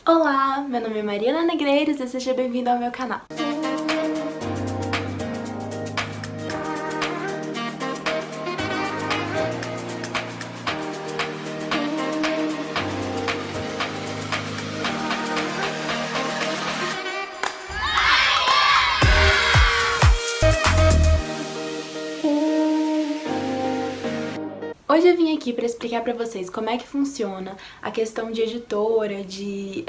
Olá, meu nome é Mariana Negreiros e seja bem-vindo ao meu canal. Hoje eu vim aqui para explicar para vocês como é que funciona a questão de editora, de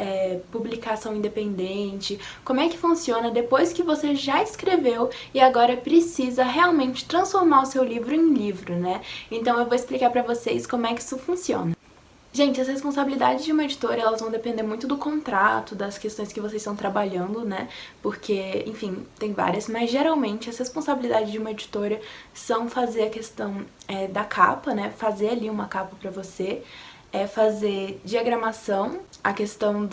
publicação independente, como é que funciona depois que você já escreveu e agora precisa realmente transformar o seu livro em livro, né? Então eu vou explicar para vocês como é que isso funciona. Gente, as responsabilidades de uma editora, elas vão depender muito do contrato, das questões que vocês estão trabalhando, né? Porque, enfim, tem várias, mas geralmente as responsabilidades de uma editora são fazer a questão da capa, né? Fazer ali uma capa pra você, fazer diagramação, a questão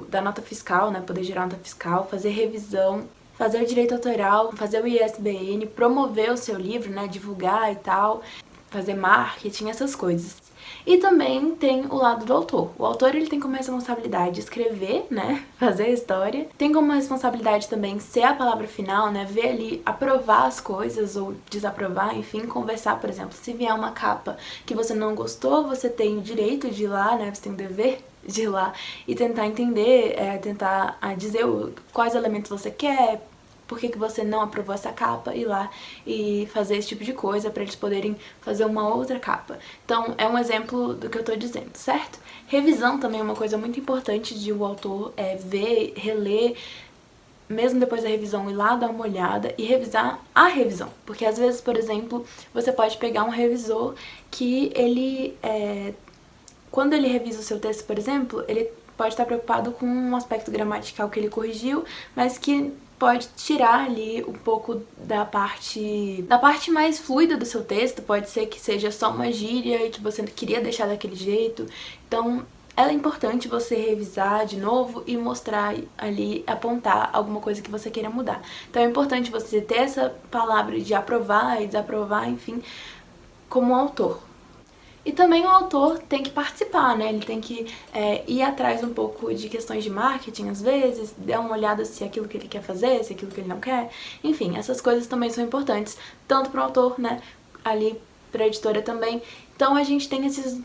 da nota fiscal, né? Poder gerar nota fiscal, fazer revisão, fazer o direito autoral, fazer o ISBN, promover o seu livro, né? Divulgar e tal, fazer marketing, essas coisas. E também tem o lado do autor. O autor, ele tem como responsabilidade escrever, né, fazer a história. Tem como responsabilidade também ser a palavra final, né, ver ali, aprovar as coisas ou desaprovar, enfim, conversar, por exemplo. Se vier uma capa que você não gostou, você tem o direito de ir lá, né, você tem o dever de ir lá e tentar entender, tentar dizer quais elementos você quer, por que você não aprovou essa capa, ir lá e fazer esse tipo de coisa para eles poderem fazer uma outra capa. Então, é um exemplo do que eu tô dizendo, certo? Revisão também é uma coisa muito importante de o autor ver, reler, mesmo depois da revisão, ir lá dar uma olhada e revisar a revisão. Porque às vezes, por exemplo, você pode pegar um revisor que ele, quando ele revisa o seu texto, por exemplo, ele pode estar preocupado com um aspecto gramatical que ele corrigiu, mas que pode tirar ali um pouco da parte mais fluida do seu texto. Pode ser que seja só uma gíria e que você queria deixar daquele jeito. Então, é importante você revisar de novo e mostrar ali, apontar alguma coisa que você queira mudar. Então é importante você ter essa palavra de aprovar e desaprovar, enfim, como autor. E também o autor tem que participar, né? Ele tem que ir atrás um pouco de questões de marketing, às vezes, dar uma olhada se é aquilo que ele quer fazer, se é aquilo que ele não quer. Enfim, essas coisas também são importantes, tanto para o autor, né? Ali para a editora também. Então a gente tem esses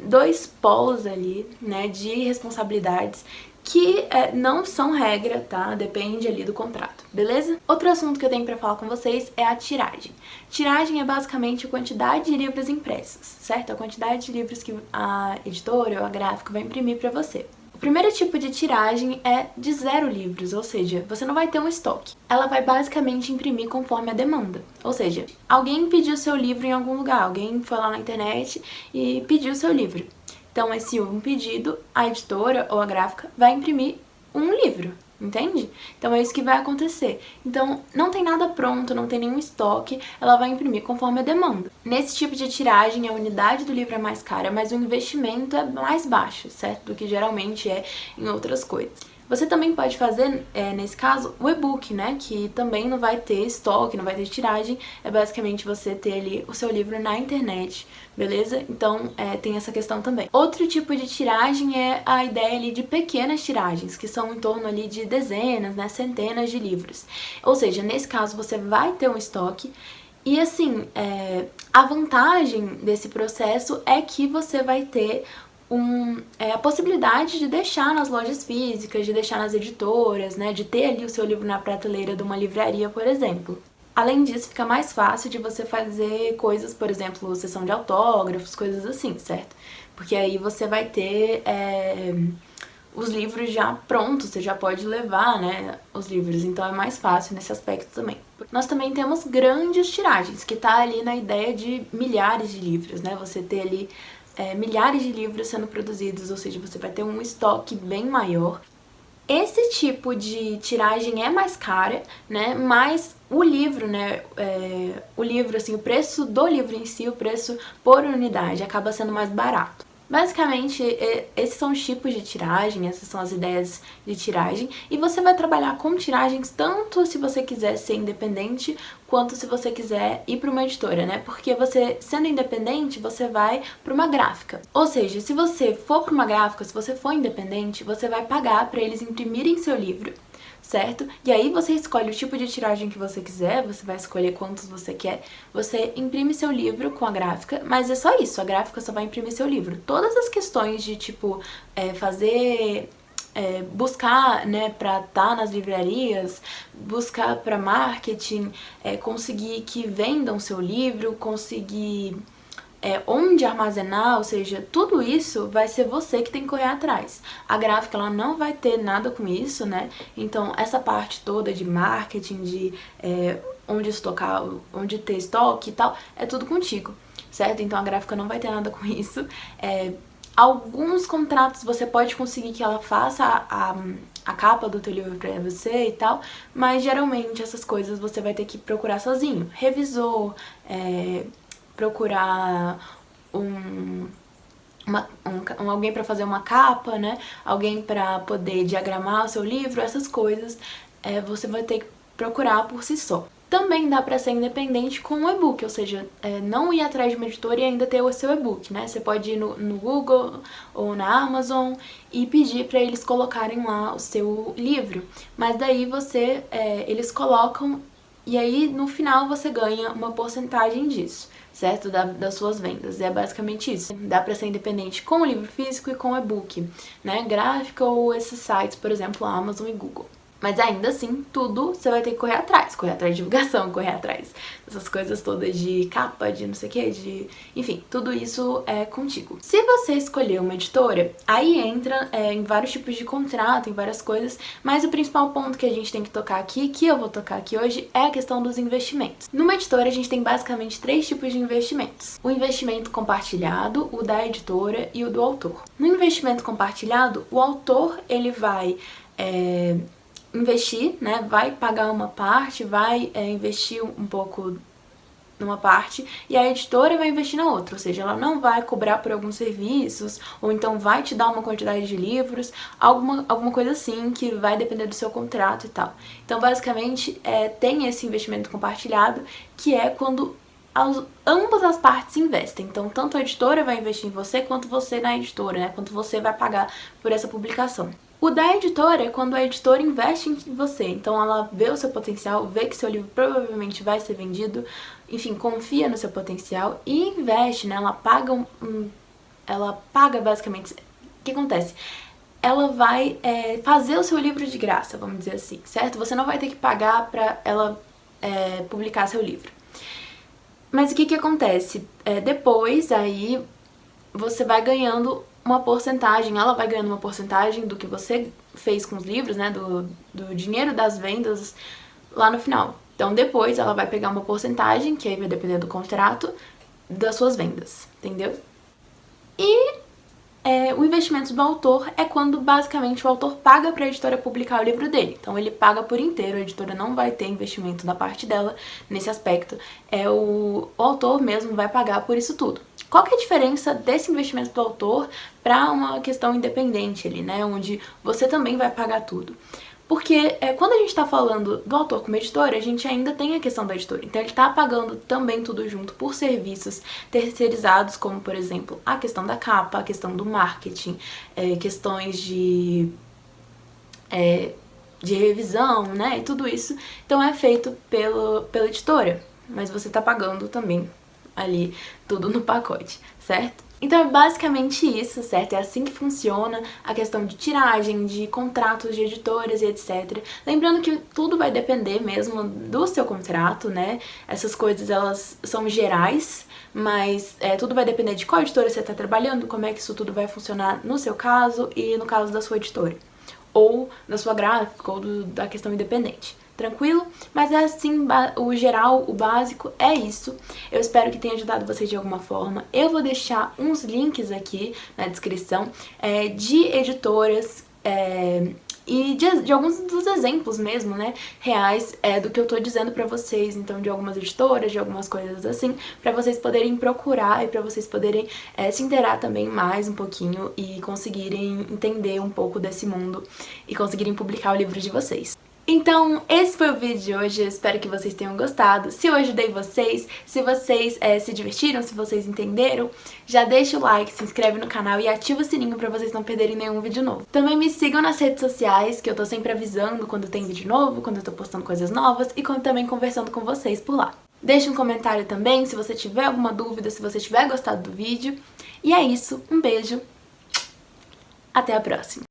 dois polos ali, né? De responsabilidades que não são regra, tá? Depende ali do contrato, beleza? Outro assunto que eu tenho pra falar com vocês é a tiragem. Tiragem é basicamente a quantidade de livros impressos, certo? A quantidade de livros que a editora ou a gráfica vai imprimir pra você. O primeiro tipo de tiragem é de 0 livros, ou seja, você não vai ter um estoque. Ela vai basicamente imprimir conforme a demanda. Ou seja, alguém pediu seu livro em algum lugar, alguém foi lá na internet e pediu seu livro. Então, esse um pedido, a editora ou a gráfica vai imprimir um livro, entende? Então, é isso que vai acontecer. Então, não tem nada pronto, não tem nenhum estoque, ela vai imprimir conforme a demanda. Nesse tipo de tiragem, a unidade do livro é mais cara, mas o investimento é mais baixo, certo? Do que geralmente é em outras coisas. Você também pode fazer, nesse caso, o e-book, né? Que também não vai ter estoque, não vai ter tiragem. É basicamente você ter ali o seu livro na internet, beleza? Então, tem essa questão também. Outro tipo de tiragem é a ideia ali de pequenas tiragens, que são em torno ali de dezenas, né? Centenas de livros. Ou seja, nesse caso, você vai ter um estoque. E assim, a vantagem desse processo é que você vai ter a possibilidade de deixar nas lojas físicas, de deixar nas editoras, né, de ter ali o seu livro na prateleira de uma livraria, por exemplo. Além disso, fica mais fácil de você fazer coisas, por exemplo, sessão de autógrafos, coisas assim, certo? Porque aí você vai ter os livros já prontos, você já pode levar, né, os livros, então é mais fácil nesse aspecto também. Nós também temos grandes tiragens, que tá ali na ideia de milhares de livros, né, você ter ali milhares de livros sendo produzidos, ou seja, você vai ter um estoque bem maior. Esse tipo de tiragem é mais cara, né, mas o livro, né, o livro, assim, o preço do livro em si, o preço por unidade, acaba sendo mais barato. Basicamente, esses são os tipos de tiragem, essas são as ideias de tiragem, e você vai trabalhar com tiragens tanto se você quiser ser independente, quanto se você quiser ir para uma editora, né? Porque você, sendo independente, você vai para uma gráfica. Ou seja, se você for para uma gráfica, se você for independente, você vai pagar para eles imprimirem seu livro, certo? E aí você escolhe o tipo de tiragem que você quiser, você vai escolher quantos você quer, você imprime seu livro com a gráfica, mas é só isso, a gráfica só vai imprimir seu livro. Todas as questões de, tipo, buscar, né, pra estar nas livrarias, buscar para marketing, conseguir que vendam seu livro, conseguir onde armazenar, ou seja, tudo isso vai ser você que tem que correr atrás. A gráfica, ela não vai ter nada com isso, né? Então, essa parte toda de marketing, de onde estocar, onde ter estoque e tal, é tudo contigo, certo? Então, a gráfica não vai ter nada com isso. Alguns contratos você pode conseguir que ela faça a capa do teu livro pra você e tal, mas geralmente essas coisas você vai ter que procurar sozinho. Revisor, procurar alguém para fazer uma capa, né? Alguém para poder diagramar o seu livro, essas coisas você vai ter que procurar por si só. Também dá para ser independente com o e-book, ou seja, não ir atrás de uma editora e ainda ter o seu e-book, né? Você pode ir no Google ou na Amazon e pedir para eles colocarem lá o seu livro, mas daí eles colocam e aí no final você ganha uma porcentagem disso, certo? Das suas vendas. É basicamente isso. Dá pra ser independente com o livro físico e com o e-book, né? Gráfica ou esses sites, por exemplo, Amazon e Google. Mas ainda assim, tudo você vai ter que correr atrás de divulgação, correr atrás dessas coisas todas de capa, de não sei o que, enfim, tudo isso é contigo. Se você escolher uma editora, aí entra em vários tipos de contrato, em várias coisas, mas o principal ponto que a gente tem que tocar aqui, que eu vou tocar aqui hoje, é a questão dos investimentos. Numa editora, a gente tem basicamente 3 tipos de investimentos. O investimento compartilhado, o da editora e o do autor. No investimento compartilhado, o autor, ele vai investir, né, vai pagar uma parte, vai investir um pouco numa parte e a editora vai investir na outra, ou seja, ela não vai cobrar por alguns serviços ou então vai te dar uma quantidade de livros, alguma coisa assim que vai depender do seu contrato e tal. Então, basicamente, tem esse investimento compartilhado, que é quando ambas as partes investem. Então, tanto a editora vai investir em você, quanto você na editora, né, quanto você vai pagar por essa publicação. O da editora é quando a editora investe em você, então ela vê o seu potencial, vê que seu livro provavelmente vai ser vendido, enfim, confia no seu potencial e investe, né? Ela paga basicamente. O que acontece? Ela vai fazer o seu livro de graça, vamos dizer assim, certo? Você não vai ter que pagar pra ela publicar seu livro. Mas o que acontece? Depois, aí, você vai ganhando uma porcentagem, ela vai ganhando uma porcentagem do que você fez com os livros, né, do dinheiro das vendas lá no final. Então depois ela vai pegar uma porcentagem, que aí vai depender do contrato, das suas vendas, entendeu? E o investimento do autor é quando basicamente o autor paga para a editora publicar o livro dele. Então ele paga por inteiro, a editora não vai ter investimento da parte dela nesse aspecto. O autor mesmo vai pagar por isso tudo. Qual que é a diferença desse investimento do autor para uma questão independente ali, né? Onde você também vai pagar tudo. Porque quando a gente tá falando do autor como editora, a gente ainda tem a questão da editora. Então ele tá pagando também tudo junto por serviços terceirizados, como, por exemplo, a questão da capa, a questão do marketing, questões de revisão, né, e tudo isso. Então é feito pela editora, mas você tá pagando também ali tudo no pacote, certo? Então é basicamente isso, certo? É assim que funciona a questão de tiragem, de contratos de editoras e etc. Lembrando que tudo vai depender mesmo do seu contrato, né? Essas coisas, elas são gerais, mas tudo vai depender de qual editora você está trabalhando, como é que isso tudo vai funcionar no seu caso e no caso da sua editora. Ou da sua gráfica, ou da questão independente. Tranquilo? Mas é assim, o geral, o básico é isso. Eu espero que tenha ajudado vocês de alguma forma. Eu vou deixar uns links aqui na descrição de editoras e de alguns dos exemplos mesmo, né, reais do que eu tô dizendo pra vocês, então de algumas editoras, de algumas coisas assim, pra vocês poderem procurar e pra vocês poderem se inteirar também mais um pouquinho e conseguirem entender um pouco desse mundo e conseguirem publicar o livro de vocês. Então, esse foi o vídeo de hoje, eu espero que vocês tenham gostado. Se eu ajudei vocês, se vocês se divertiram, se vocês entenderam, já deixa o like, se inscreve no canal e ativa o sininho pra vocês não perderem nenhum vídeo novo. Também me sigam nas redes sociais, que eu tô sempre avisando quando tem vídeo novo, quando eu tô postando coisas novas e também conversando com vocês por lá. Deixa um comentário também se você tiver alguma dúvida, se você tiver gostado do vídeo. E é isso, um beijo, até a próxima!